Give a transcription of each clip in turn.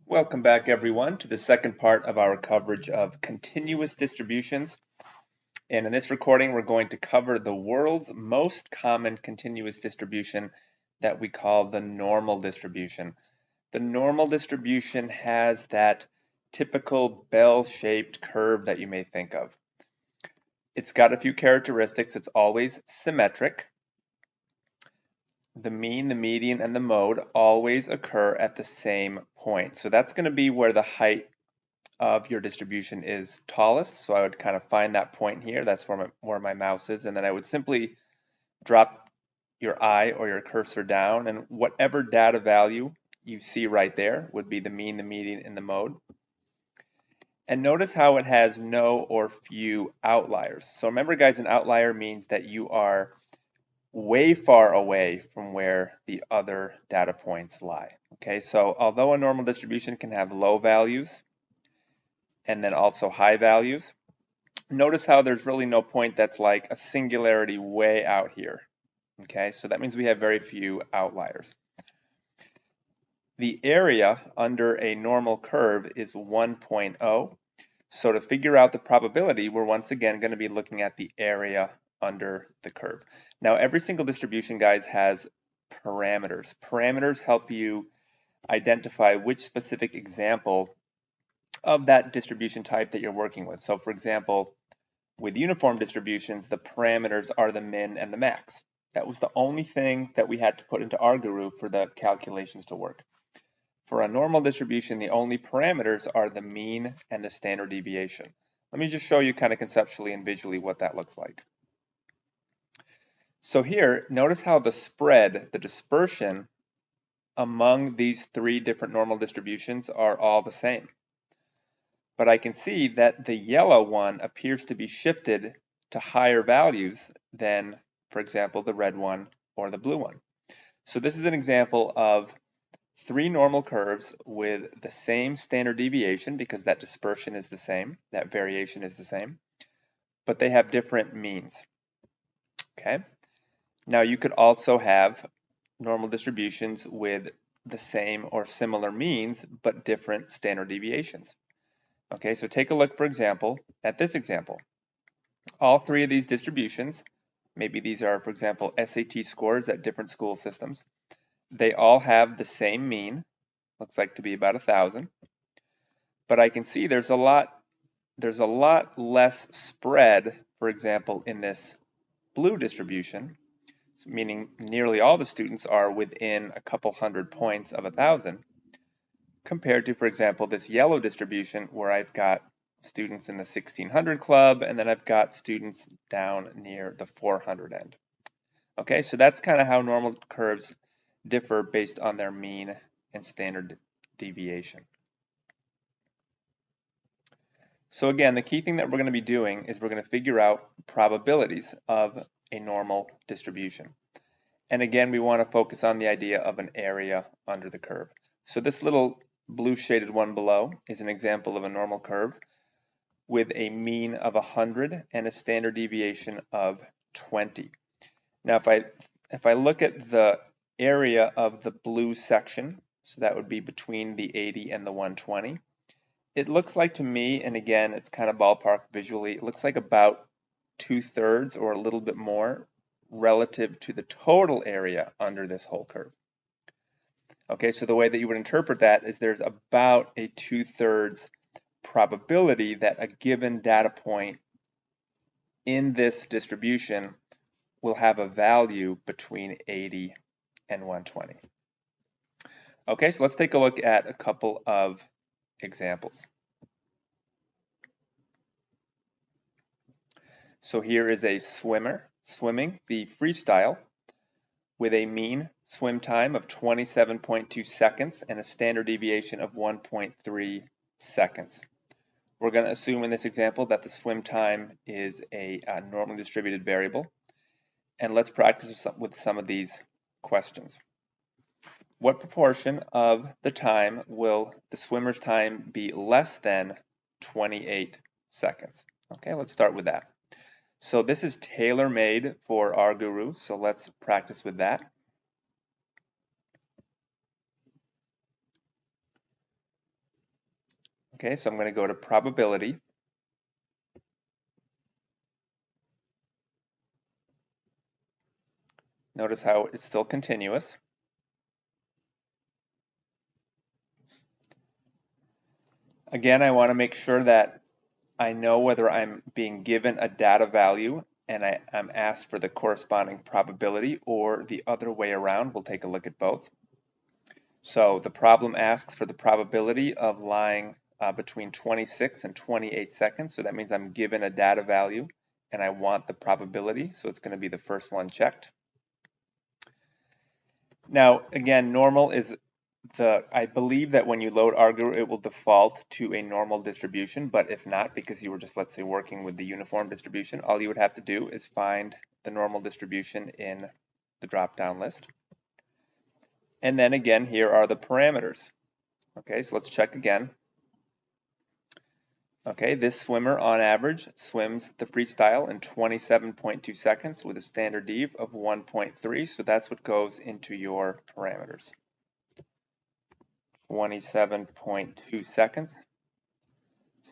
Welcome back, everyone, to the second part of our coverage of continuous distributions. And in this recording, we're going to cover the world's most common continuous distribution that we call the normal distribution. The normal distribution has that typical bell-shaped curve that you may think of. It's got a few characteristics. It's always symmetric. The mean, the median, and the mode always occur at the same point. So that's going to be where the height of your distribution is tallest. So I would kind of find that point here. That's where my mouse is. And then I would simply drop your eye or your cursor down, and whatever data value you see right there would be the mean, the median, and the mode. And notice how it has no or few outliers. So remember, guys, an outlier means that you are way far away from where the other data points lie. Okay, so although a normal distribution can have low values and then also high values, notice how there's really no point that's like a singularity way out here. Okay, so that means we have very few outliers. The area under a normal curve is 1.0. So to figure out the probability, we're once again going to be looking at the area under the curve. Now, every single distribution, guys, has parameters. Parameters help you identify which specific example of that distribution type that you're working with. So for example, with uniform distributions, the parameters are the min and the max. That was the only thing that we had to put into RGuru for the calculations to work. For a normal distribution, the only parameters are the mean and the standard deviation. Let me just show you kind of conceptually and visually what that looks like. So here, notice how the spread, the dispersion among these three different normal distributions are all the same. But I can see that the yellow one appears to be shifted to higher values than, for example, the red one or the blue one. So this is an example of three normal curves with the same standard deviation because that dispersion is the same, that variation is the same, but they have different means. Okay. Now you could also have normal distributions with the same or similar means, but different standard deviations. Okay, so take a look, for example, at this example. All three of these distributions, maybe these are, for example, SAT scores at different school systems, they all have the same mean, looks like to be about 1,000, but I can see there's a lot less spread, for example, in this blue distribution, meaning nearly all the students are within a couple hundred points of 1,000, compared to, for example, this yellow distribution where I've got students in the 1600 club, and then I've got students down near the 400 end. Okay, so that's kind of how normal curves differ based on their mean and standard deviation. So again, the key thing that we're going to be doing is we're going to figure out probabilities of a normal distribution. And again, we want to focus on the idea of an area under the curve. So this little blue shaded one below is an example of a normal curve with a mean of 100 and a standard deviation of 20. Now if I look at the area of the blue section, so that would be between the 80 and the 120, it looks like to me, and again it's kind of ballpark visually, it looks like about 2/3 or a little bit more relative to the total area under this whole curve. Okay, so the way that you would interpret that is there's about a 2/3 probability that a given data point in this distribution will have a value between 80 and 120. Okay, so let's take a look at a couple of examples. So here is a swimmer swimming the freestyle with a mean swim time of 27.2 seconds and a standard deviation of 1.3 seconds. We're going to assume in this example that the swim time is a normally distributed variable. And let's practice with some of these questions. What proportion of the time will the swimmer's time be less than 28 seconds? Okay, let's start with that. So this is tailor-made for RGuru, so let's practice with that. Okay, so I'm going to go to probability. Notice how it's still continuous. Again, I want to make sure that I know whether I'm being given a data value and I'm asked for the corresponding probability, or the other way around. We'll take a look at both. So the problem asks for the probability of lying between 26 and 28 seconds. So that means I'm given a data value and I want the probability. So it's going to be the first one checked. Now, again, normal is I believe that when you load ArgGuru, it will default to a normal distribution, but if not, because you were just, let's say, working with the uniform distribution, all you would have to do is find the normal distribution in the drop-down list. And then again, here are the parameters. Okay, so let's check again. Okay, this swimmer on average swims the freestyle in 27.2 seconds with a standard dev of 1.3, so that's what goes into your parameters. 27.2 seconds,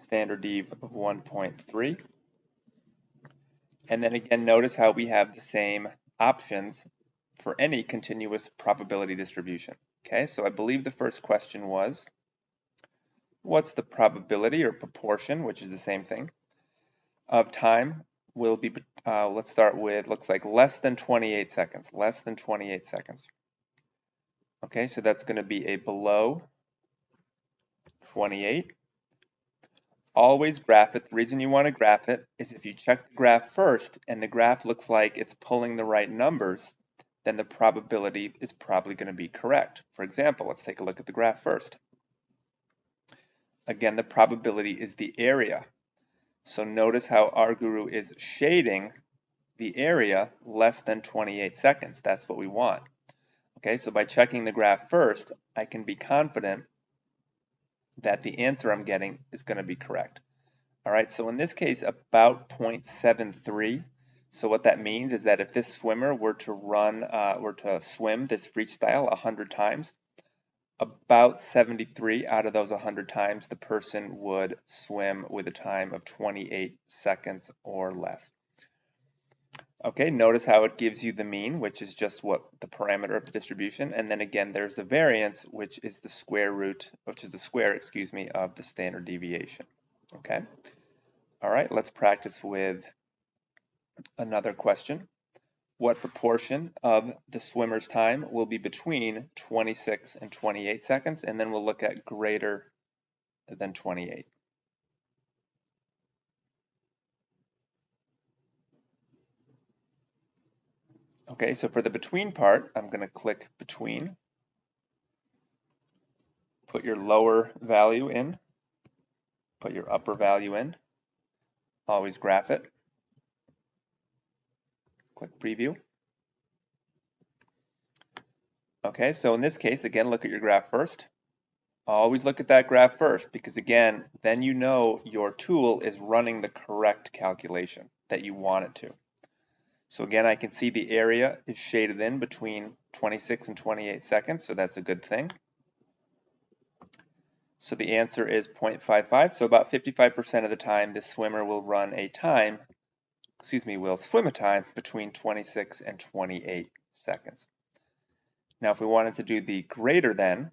standard dev of 1.3. And then again, notice how we have the same options for any continuous probability distribution. Okay, so I believe the first question was, what's the probability or proportion, which is the same thing, of time will be, let's start with, looks like less than 28 seconds, less than 28 seconds. Okay, so that's going to be a below 28. Always graph it. The reason you want to graph it is if you check the graph first and the graph looks like it's pulling the right numbers, then the probability is probably going to be correct. For example, let's take a look at the graph first. Again, the probability is the area. So notice how ArgGuru is shading the area less than 28 seconds. That's what we want. Okay, so by checking the graph first, I can be confident that the answer I'm getting is going to be correct. All right, so in this case, about 0.73. So what that means is that if this swimmer were to swim this freestyle 100 times, about 73 out of those 100 times, the person would swim with a time of 28 seconds or less. Okay, notice how it gives you the mean, which is just what the parameter of the distribution, and then again, there's the variance, which is the square, excuse me, of the standard deviation. Okay. All right, let's practice with another question. What proportion of the swimmer's time will be between 26 and 28 seconds? And then we'll look at greater than 28. Okay, so for the between part, I'm going to click between. Put your lower value in. Put your upper value in. Always graph it. Click preview. Okay, so in this case, again, look at your graph first. Always look at that graph first, because again, then you know your tool is running the correct calculation that you want it to. So again, I can see the area is shaded in between 26 and 28 seconds, so that's a good thing. So the answer is 0.55, so about 55% of the time this swimmer will swim a time between 26 and 28 seconds. Now if we wanted to do the greater than,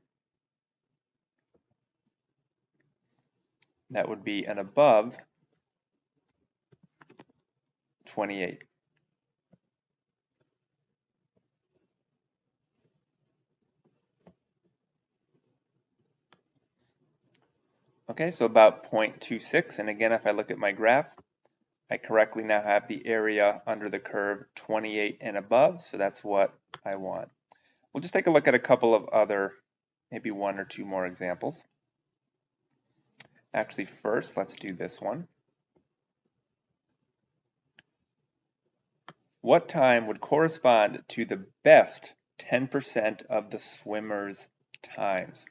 that would be an above 28. Okay, so about 0.26, and again, if I look at my graph, I correctly now have the area under the curve 28 and above, so that's what I want. We'll just take a look at a couple of other, maybe one or two more examples. Actually, first, let's do this one. What time would correspond to the best 10% of the swimmer's times?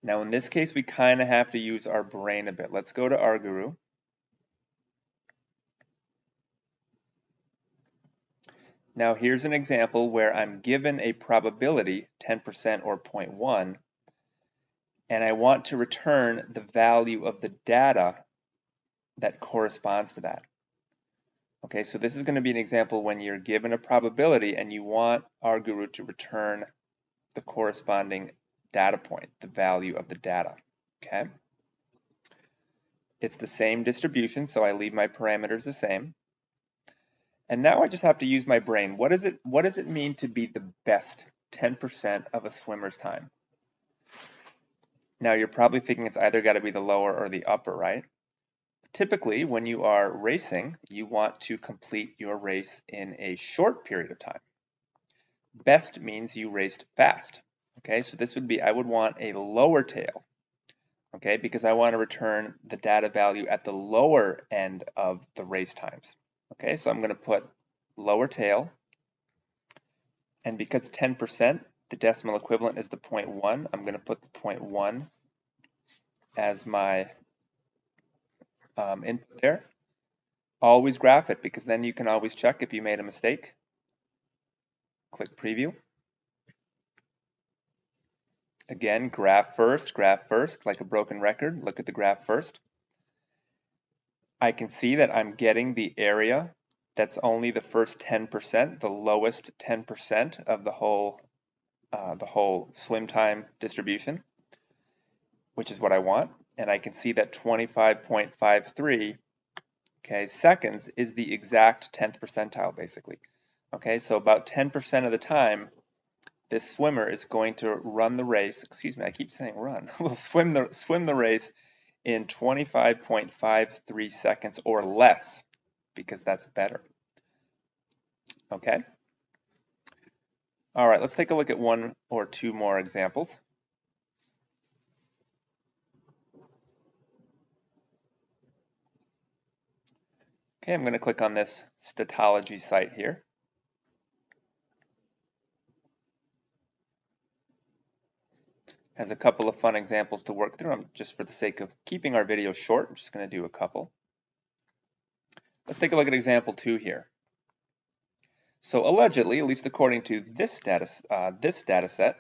Now, in this case, we kind of have to use our brain a bit. Let's go to ArgGuru. Now, here's an example where I'm given a probability, 10% or 0.1, and I want to return the value of the data that corresponds to that. Okay, so this is going to be an example when you're given a probability and you want RGuru to return the corresponding data point, the value of the data. Okay, it's the same distribution, so I leave my parameters the same. And now I just have to use my brain. What does it mean to be the best 10% of a swimmer's time? Now you're probably thinking it's either got to be the lower or the upper, right? Typically, when you are racing, you want to complete your race in a short period of time. Best means you raced fast. Okay, so this would be, I would want a lower tail. Okay, because I want to return the data value at the lower end of the race times. Okay, so I'm going to put lower tail, and because 10%, the decimal equivalent is the 0.1, I'm going to put the 0.1 as my input there. Always graph it, because then you can always check if you made a mistake. Click preview. Again, graph first, like a broken record. Look at the graph first. I can see that I'm getting the area that's only the first 10%, the lowest 10% of the whole swim time distribution, which is what I want. And I can see that 25.53 seconds is the exact 10th percentile, basically. Okay, so about 10% of the time, this swimmer is going to run the race. Excuse me, I keep saying run. Will swim the race in 25.53 seconds or less, because that's better. Okay. All right, let's take a look at one or two more examples. Okay, I'm going to click on this Statology site here. Has a couple of fun examples to work through. Just for the sake of keeping our video short, I'm just going to do a couple. Let's take a look at example 2 here. So allegedly, at least according to this data set,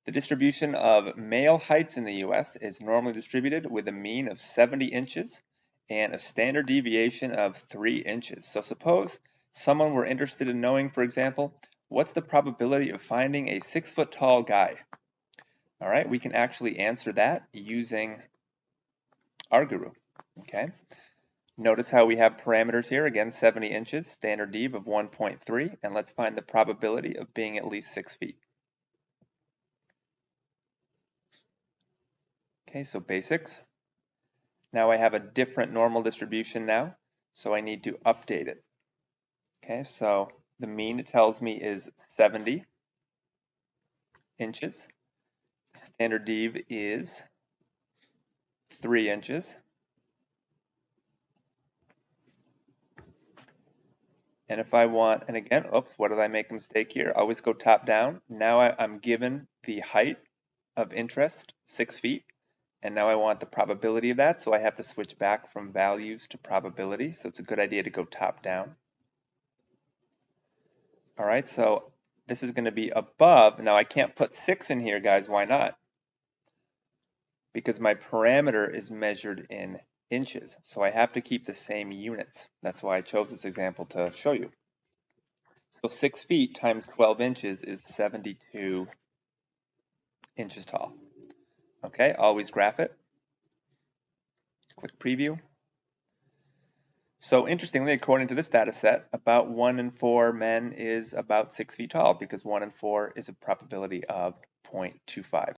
the distribution of male heights in the US is normally distributed with a mean of 70 inches and a standard deviation of 3 inches. So suppose someone were interested in knowing, for example, what's the probability of finding a 6-foot tall guy? All right, we can actually answer that using RGuru. Okay. Notice how we have parameters here, again 70 inches, standard dev of 1.3, and let's find the probability of being at least 6 feet. Okay, so basics. Now I have a different normal distribution now, so I need to update it. Okay, so the mean, it tells me, is 70 inches. Standard dev is 3 inches. And if I want, and again, oops, what did I make a mistake here? Always go top down. Now I'm given the height of interest, 6 feet. And now I want the probability of that, so I have to switch back from values to probability. So it's a good idea to go top down. All right, so this is going to be above. Now I can't put 6 in here, guys. Why not? Because my parameter is measured in inches. So I have to keep the same units. That's why I chose this example to show you. So 6 feet times 12 inches is 72 inches tall. Okay, always graph it. Click preview. So interestingly, according to this data set, about 1 in 4 men is about 6 feet tall, because 1 in 4 is a probability of 0.25.